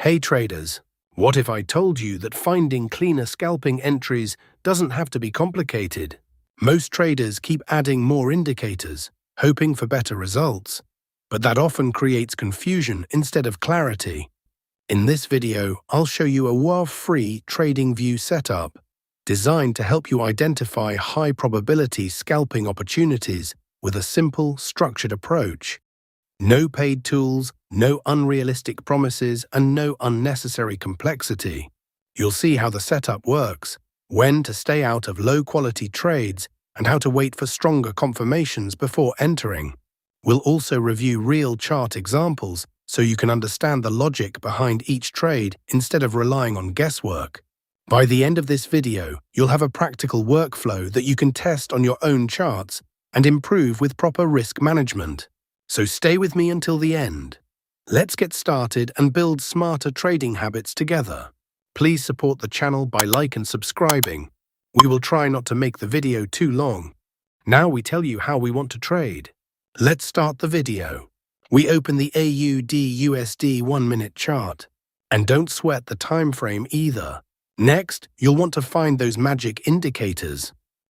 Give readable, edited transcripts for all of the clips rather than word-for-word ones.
Hey traders, what if I told you that finding cleaner scalping entries doesn't have to be complicated? Most traders keep adding more indicators, hoping for better results, but that often creates confusion instead of clarity. In this video, I'll show you a WAV-free TradingView setup designed to help you identify high-probability scalping opportunities with a simple, structured approach. No paid tools, no unrealistic promises, and no unnecessary complexity. You'll see how the setup works, when to stay out of low-quality trades, and how to wait for stronger confirmations before entering. We'll also review real chart examples so you can understand the logic behind each trade instead of relying on guesswork. By the end of this video, you'll have a practical workflow that you can test on your own charts and improve with proper risk management. So stay with me until the end. Let's get started and build smarter trading habits together. Please support the channel by liking and subscribing. We will try not to make the video too long. Now we tell you how we want to trade. Let's start the video. We open the AUD/USD 1-minute chart. And don't sweat the time frame either. Next, you'll want to find those magic indicators.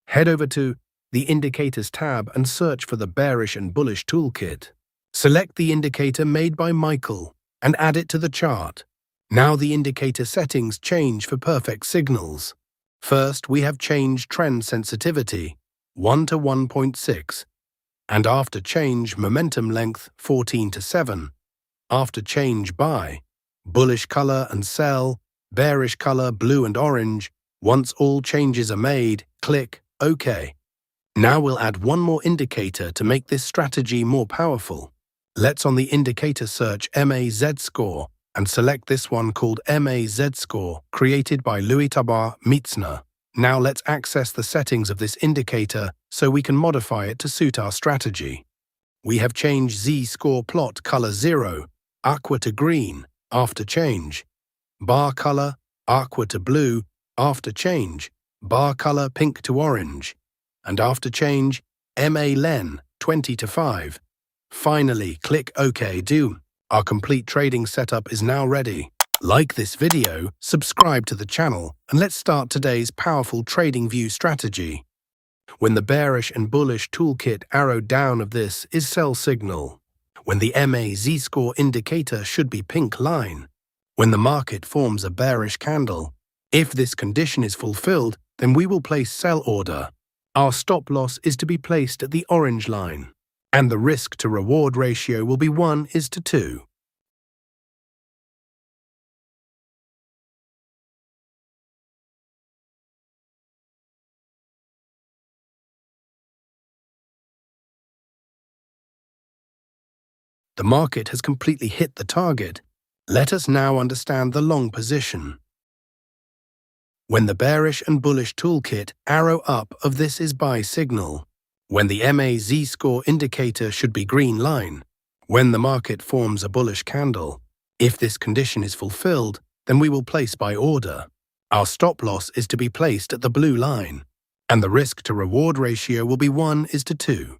Head over to the Indicators tab and search for the Bearish and Bullish Toolkit. Select the indicator made by Michael and add it to the chart. Now the indicator settings change for perfect signals. First, we have changed trend sensitivity, 1 to 1.6. And after change, momentum length, 14 to 7. After change, buy. Bullish color and sell. Bearish color, blue and orange. Once all changes are made, click OK. Now we'll add one more indicator to make this strategy more powerful. Let's on the indicator search MAZ score and select this one called MAZ score, created by Louis Tabar Mietzner. Now let's access the settings of this indicator so we can modify it to suit our strategy. We have changed Z-score plot color 0, aqua to green, after change. Bar color, aqua to blue, after change. Bar color, pink to orange. And after change, MA Len, 20 to 5. Finally, click OK. Our complete trading setup is now ready. Like this video, subscribe to the channel, and let's start today's powerful TradingView strategy. When the bearish and bullish toolkit arrow down of this is sell signal. When the MA Z-score indicator should be pink line. When the market forms a bearish candle. If this condition is fulfilled, then we will place sell order. Our stop loss is to be placed at the orange line, and the risk-to-reward ratio will be 1:2. The market has completely hit the target. Let us now understand the long position. When the bearish and bullish toolkit arrow up of this is buy signal. When the MA Z-score indicator should be green line. When the market forms a bullish candle. If this condition is fulfilled, then we will place buy order. Our stop loss is to be placed at the blue line, and the risk-to-reward ratio will be 1:2.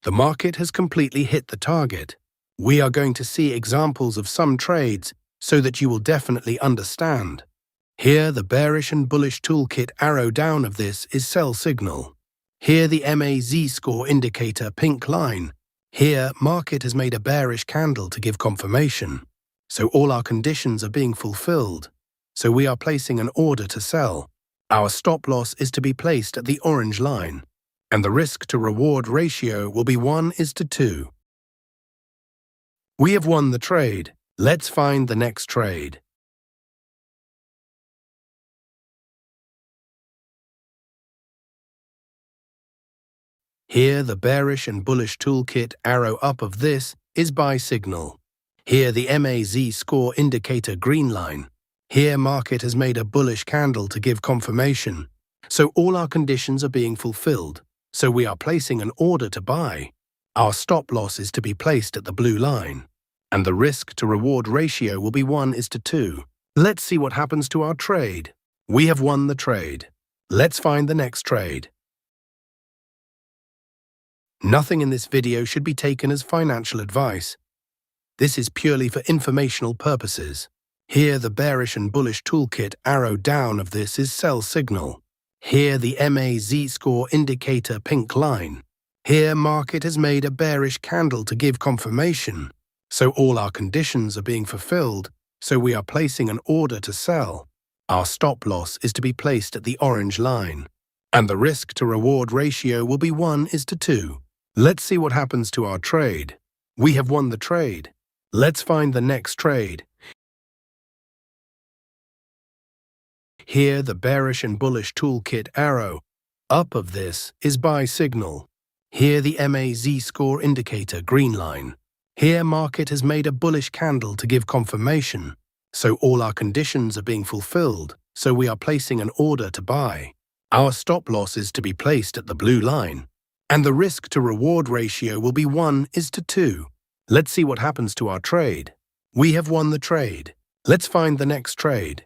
The market has completely hit the target. We are going to see examples of some trades so that you will definitely understand. Here, the bearish and bullish toolkit arrow down of this is sell signal. Here, the MA Z-score indicator pink line. Here, market has made a bearish candle to give confirmation. So all our conditions are being fulfilled. So we are placing an order to sell. Our stop loss is to be placed at the orange line, and the risk-to-reward ratio will be 1:2. We have won the trade. Let's find the next trade. Here, the bearish and bullish toolkit arrow up of this is buy signal. Here, the MA Z-score indicator green line. Here, market has made a bullish candle to give confirmation. So all our conditions are being fulfilled. So we are placing an order to buy. Our stop loss is to be placed at the blue line, and the risk-to-reward ratio will be 1:2. Let's see what happens to our trade. We have won the trade. Let's find the next trade. Nothing in this video should be taken as financial advice. This is purely for informational purposes. Here, the bearish and bullish toolkit arrow down of this is sell signal. Here, the MAZ score indicator pink line. Here, market has made a bearish candle to give confirmation. So all our conditions are being fulfilled, so we are placing an order to sell. Our stop loss is to be placed at the orange line. And the risk to reward ratio will be 1:2. Let's see what happens to our trade. We have won the trade. Let's find the next trade. Here, the bearish and bullish toolkit arrow up of this is buy signal. Here, the MAZ score indicator green line. Here, market has made a bullish candle to give confirmation. So all our conditions are being fulfilled, so we are placing an order to buy. Our stop loss is to be placed at the blue line. And the risk to reward ratio will be 1:2. Let's see what happens to our trade. We have won the trade. Let's find the next trade.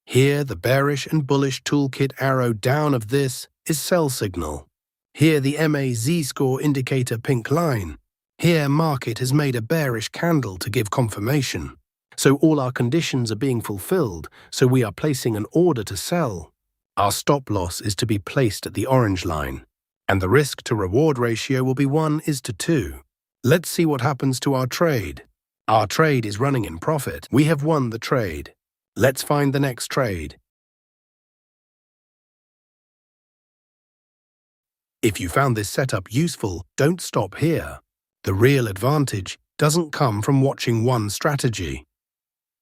Here, the bearish and bullish toolkit arrow down of this is sell signal. Here, the MAZ score indicator pink line. Here, market has made a bearish candle to give confirmation. So all our conditions are being fulfilled, so we are placing an order to sell. Our stop loss is to be placed at the orange line. And the risk to reward ratio will be 1:2. Let's see what happens to our trade. Our trade is running in profit. We have won the trade. Let's find the next trade. If you found this setup useful, don't stop here. The real advantage doesn't come from watching one strategy.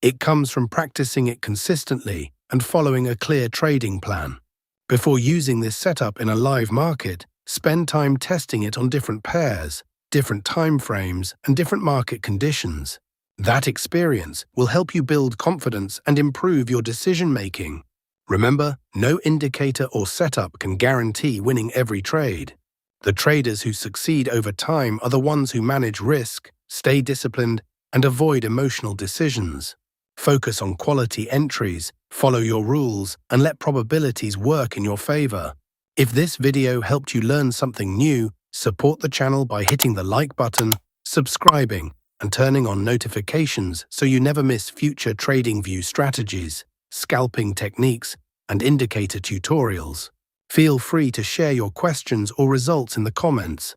It comes from practicing it consistently and following a clear trading plan. Before using this setup in a live market, spend time testing it on different pairs, different time frames, and different market conditions. That experience will help you build confidence and improve your decision-making. Remember, no indicator or setup can guarantee winning every trade. The traders who succeed over time are the ones who manage risk, stay disciplined, and avoid emotional decisions. Focus on quality entries, follow your rules, and let probabilities work in your favor. If this video helped you learn something new, support the channel by hitting the like button, subscribing, and turning on notifications so you never miss future TradingView strategies, scalping techniques, and indicator tutorials. Feel free to share your questions or results in the comments.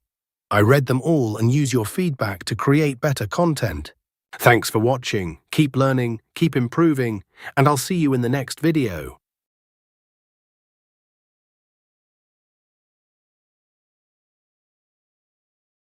I read them all and use your feedback to create better content. Thanks for watching, keep learning, keep improving, and I'll see you in the next video.